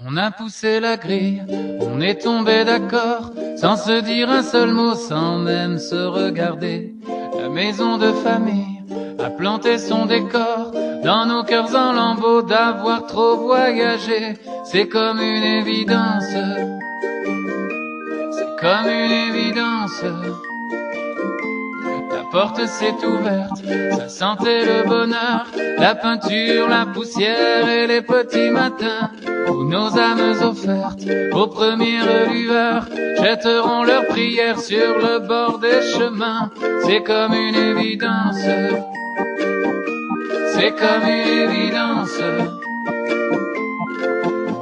On a poussé la grille, on est tombé d'accord, sans se dire un seul mot, sans même se regarder. La maison de famille a planté son décor, dans nos cœurs en lambeaux d'avoir trop voyagé. C'est comme une évidence, c'est comme une évidence. La porte s'est ouverte, ça sentait le bonheur, la peinture, la poussière et les petits matins, où nos âmes offertes aux premières lueurs jetteront leurs prières sur le bord des chemins. C'est comme une évidence, c'est comme une évidence.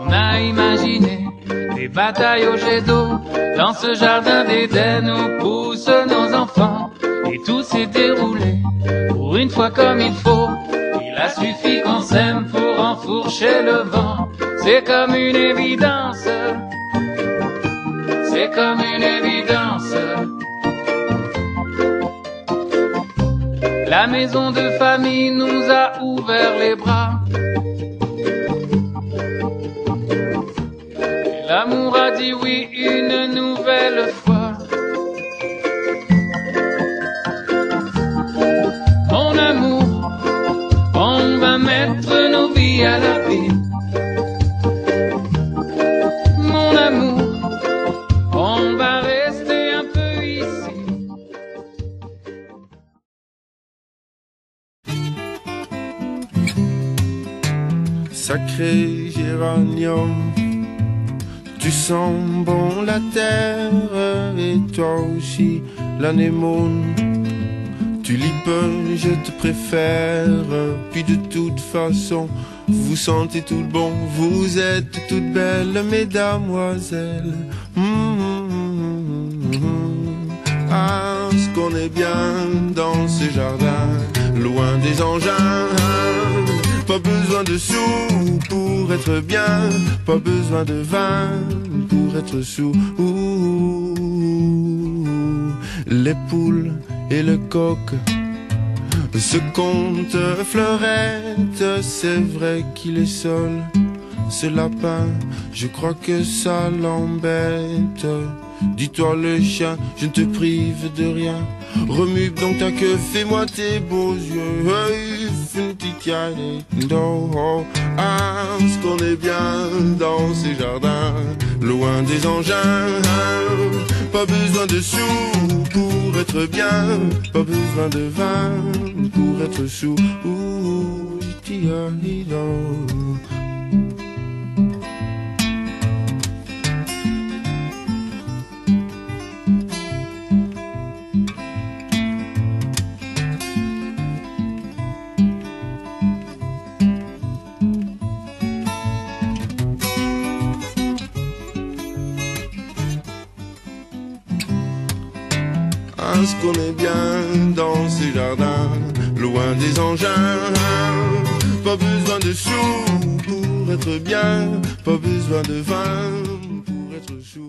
On a imaginé des batailles au jet d'eau, dans ce jardin d'Éden où poussent nos enfants. Et tout s'est déroulé pour une fois comme il faut. Il a suffi qu'on s'aime pour enfourcher le vent. C'est comme une évidence, c'est comme une évidence. La maison de famille nous a ouvert les bras. Et l'amour a dit oui une nouvelle fois. Mon amour, on va mettre nos vies à l'abri. Mon amour, on va rester un peu ici. Sacré géranium, tu sens bon la terre, et toi aussi l'anémone. Tulipe, je te préfère, puis de toute façon, vous sentez tout bon, vous êtes toutes belles, mesdamoiselles. Ah, ce qu'on est bien dans ce jardin, loin des engins. Pas besoin de sous pour être bien, pas besoin de vin pour être sous. Les poules et le coq se compte fleurette, c'est vrai qu'il est seul. Ce lapin, je crois que ça l'embête. Dis-toi le chien, je ne te prive de rien. Remue donc ta queue, fais-moi tes beaux yeux. Une petite ah, ce qu'on est bien dans ces jardins, loin des engins. Pas besoin de sous pour être bien, pas besoin de vin pour être sous. Ce qu'on est bien dans ces jardins, loin des engins. Pas besoin de sous pour être bien, pas besoin de vin pour être sous.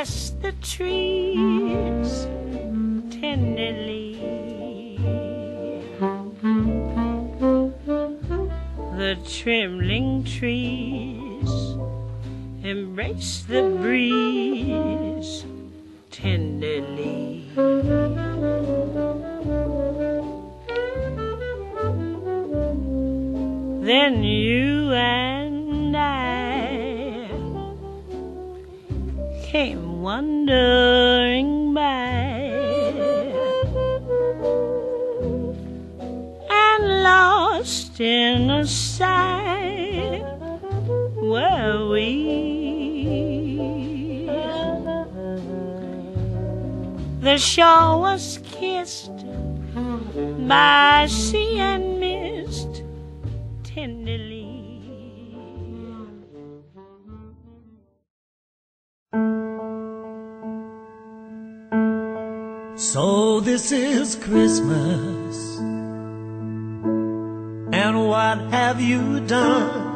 caress the trees tenderly. The trembling trees embrace the breeze tenderly. Then you and I came wandering by, and lost in a sigh were we. The shore was kissed by sea and mist tenderly. So this is Christmas, and what have you done?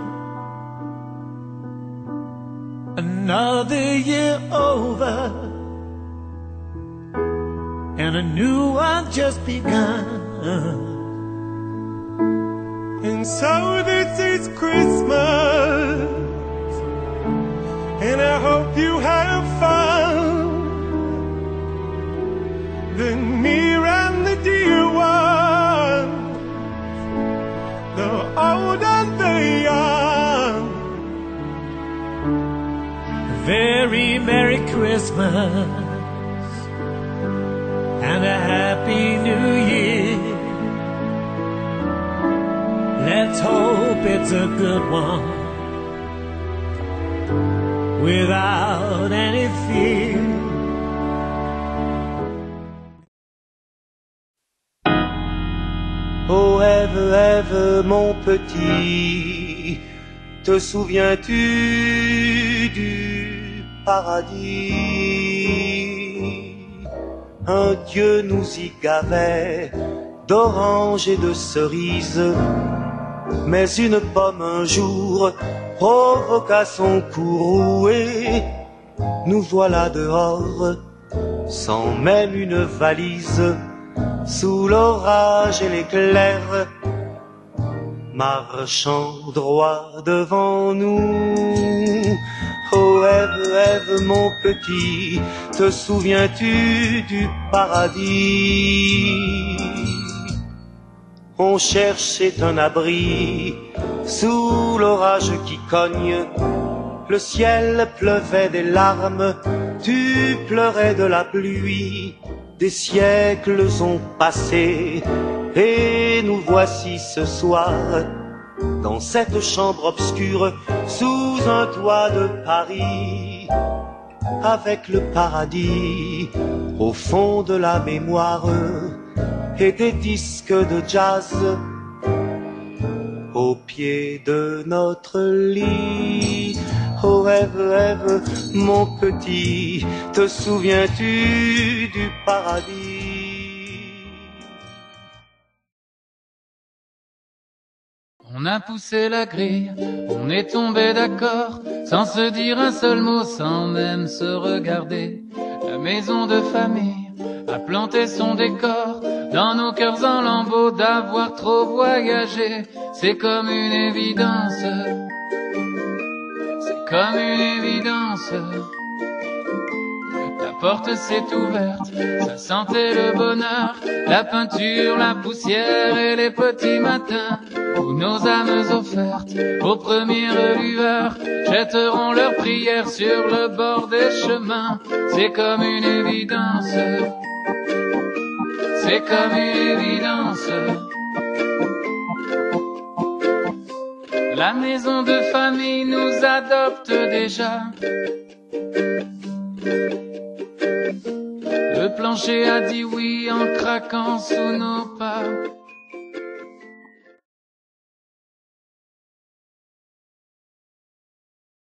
Another year over, and a new one just begun. And so this is Christmas, and I hope you have fun. The near and the dear ones, the old and the young. A very Merry Christmas and a Happy New Year. Let's hope it's a good one without any fear. Oh, Ève, Ève, mon petit, te souviens-tu du paradis? Un Dieu nous y gavait d'oranges et de cerises, mais une pomme un jour provoqua son coup roué. Nous voilà dehors, sans même une valise, sous l'orage et l'éclair, marchant droit devant nous. Oh Ève, Ève, mon petit, te souviens-tu du paradis? On cherchait un abri sous l'orage qui cogne. Le ciel pleuvait des larmes, tu pleurais de la pluie. Des siècles ont passé et nous voici ce soir dans cette chambre obscure sous un toit de Paris, avec le paradis au fond de la mémoire et des disques de jazz au pied de notre lit. Oh Ève, Ève, mon petit, te souviens-tu du paradis? On a poussé la grille, on est tombé d'accord, sans se dire un seul mot, sans même se regarder. La maison de famille a planté son décor, dans nos cœurs en lambeaux d'avoir trop voyagé. C'est comme une évidence, c'est comme une évidence. La porte s'est ouverte, ça sentait le bonheur, la peinture, la poussière et les petits matins où nos âmes offertes aux premières lueurs jetteront leurs prières sur le bord des chemins. C'est comme une évidence, c'est comme une évidence. La maison de famille nous adopte déjà. Le plancher a dit oui en craquant sous nos pas.